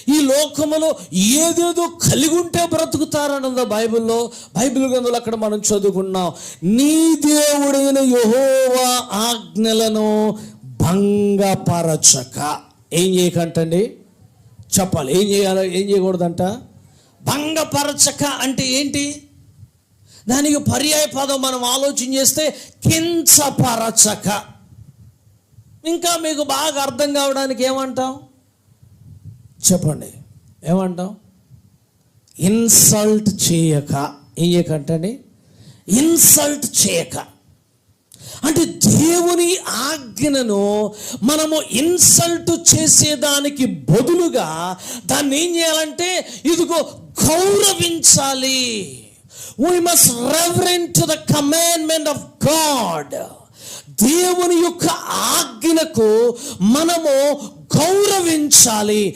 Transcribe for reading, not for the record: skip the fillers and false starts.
ఈ లోకములో ఏదేదో కలిగి ఉంటే బ్రతుకుతారన్నదో బైబిల్ గ్రంథంలో అక్కడ మనం చదువుకున్నాం. నీ దేవుడైన యెహోవా ఆజ్ఞలను భంగపరచక. ఏం చేయకంటండి చెప్పాలి. ఏం చేయాలి, ఏం చేయకూడదంట? భంగపరచక అంటే ఏంటి? దానికి పర్యాయ పదం మనం ఆలోచన చేస్తే కించపరచక. ఇంకా మీకు బాగా అర్థం కావడానికి ఏమంటాం చెప్పండి? ఏమంటాం? ఇన్సల్ట్ చేయక. ఏం చేయకంటండి? ఇన్సల్ట్ చేయక. అంటే దేవుని ఆజ్ఞను మనము ఇన్సల్ట్ చేసేదానికి బదులుగా దాన్ని ఏం చేయాలంటే ఇదిగో గౌరవించాలి. We must reverent to the commandment of God. దేవుని యొక్క ఆజ్ఞకు మనము గౌరవించాలి.